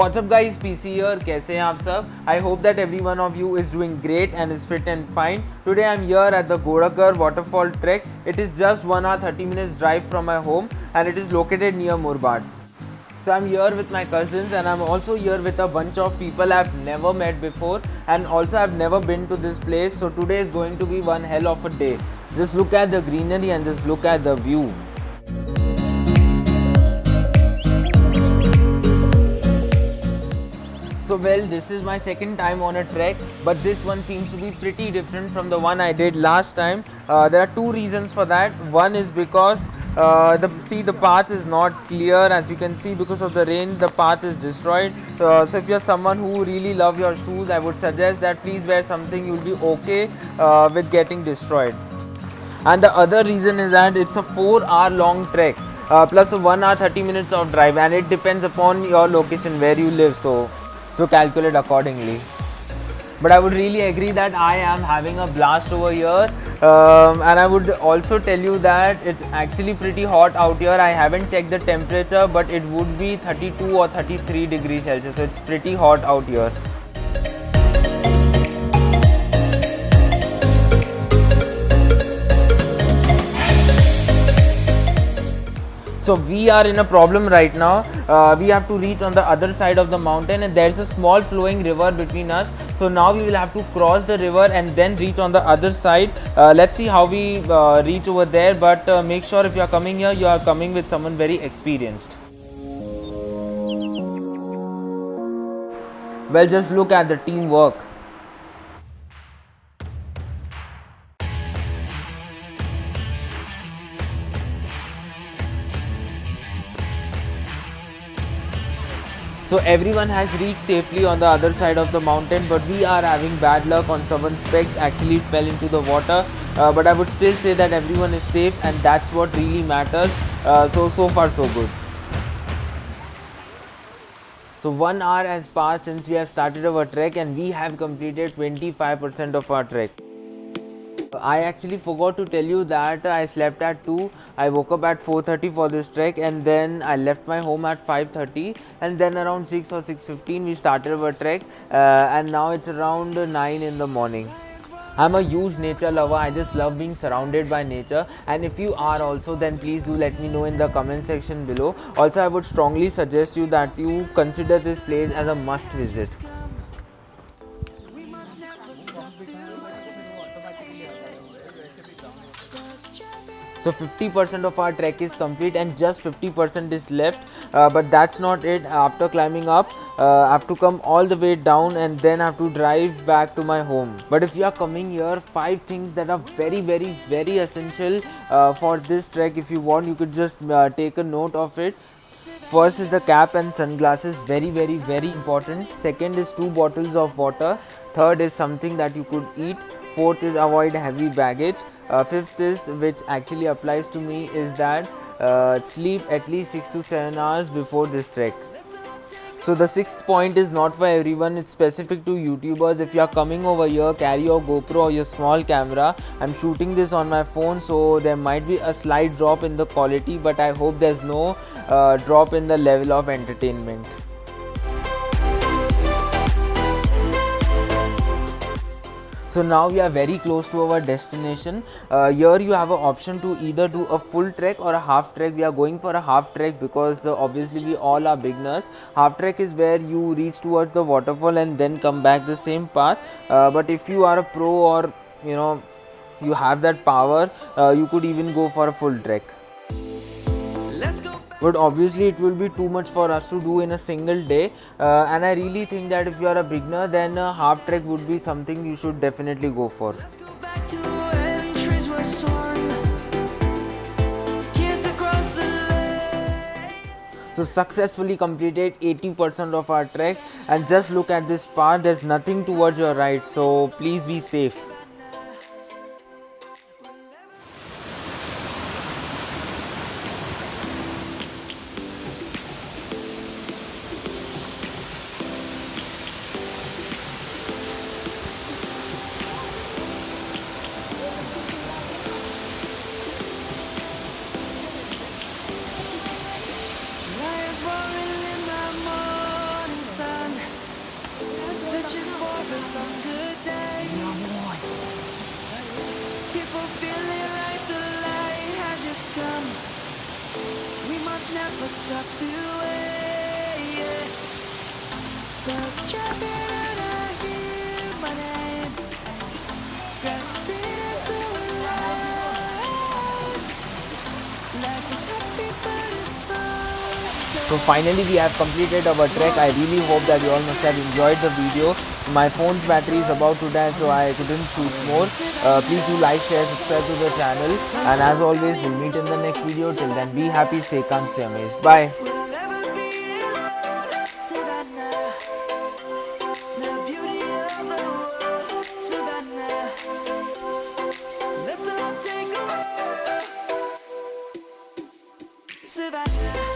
what's up guys, PC here. कैसे हैं आप सब? I hope that every one of you is doing great and is fit and fine. Today I'm here at the Godakar waterfall trek. It is just 1 hour 30 minutes drive from my home and it is located near Murbad. So I'm here with my cousins and I'm also here with a bunch of people I've never met before and also I've never been to this place. So today is going to be one hell of a day. Just look at the greenery and just look at the view. So well, this is my second time on a trek, but this one seems to be pretty different from the one I did last time. There are two reasons for that. One is because the path is not clear. As you can see, because of the rain, the path is destroyed. So if you're someone who really love your shoes, I would suggest that please wear something. You'll be okay with getting destroyed. And the other reason is that it's a 4-hour long trek plus a 1 hour 30 minutes of drive, and it depends upon your location where you live. So calculate accordingly. But I would really agree that I am having a blast over here, and I would also tell you that it's actually pretty hot out here. I haven't checked the temperature, but it would be 32 or 33 degrees Celsius, so it's pretty hot out here. So we are in a problem right now. We have to reach on the other side of the mountain and there's a small flowing river between us. So now we will have to cross the river and then reach on the other side. Let's see how we reach over there, but make sure if you are coming here, you are coming with someone very experienced. Well, just look at the teamwork. So everyone has reached safely on the other side of the mountain, but we are having bad luck on someone's specs. Actually, it fell into the water, but I would still say that everyone is safe, and that's what really matters. So far so good. So 1 hour has passed since we have started our trek, and we have completed 25% of our trek. I actually forgot to tell you that I slept at 2. I woke up at 4:30 for this trek, and then I left my home at 5:30, and then around 6 or 6:15 we started our trek, and now it's around 9 in the morning. I'm a huge nature lover. I just love being surrounded by nature, and if you are also, then please do let me know in the comment section below. Also, I would strongly suggest you that you consider this place as a must visit. So 50% of our trek is complete and just 50% is left, but that's not it. After climbing up, I have to come all the way down and then I have to drive back to my home. But if you are coming here, 5 things that are very essential for this trek. If you want, you could just take a note of it. First is the cap and sunglasses, very important. Second is 2 bottles of water. Third is something that you could eat. Fourth is avoid heavy baggage. Fifth is, which actually applies to me, is that sleep at least 6 to 7 hours before this trek. So the 6th point is not for everyone, it's specific to YouTubers. If you are coming over here, carry your GoPro or your small camera. I'm shooting this on my phone, so there might be a slight drop in the quality, but I hope there's no drop in the level of entertainment. So now we are very close to our destination. Here you have an option to either do a full trek or a half trek. We are going for a half trek because obviously we all are beginners. Half trek is where you reach towards the waterfall and then come back the same path. But if you are a pro, or you have that power, you could even go for a full trek. But obviously it will be too much for us to do in a single day, and I really think that if you are a beginner, then a half trek would be something you should definitely go for. So successfully completed 80% of our trek, and just look at this path, there's nothing towards your right, so please be safe. another longer day. People feeling like the light has just come. We must never stop the way. Birds chirping and I hear my name, grasping into life. Life is happy but it's so So finally we have completed our trek. I really hope that you all must have enjoyed the video. My phone's battery is about to die, so I couldn't shoot more. Please do like, share, subscribe to the channel, and as always we'll meet in the next video. Till then, be happy, stay calm, stay amazed. Bye. we'll never be alone. Savannah, the beauty of the world. Savannah, let's all take a walk. Savannah.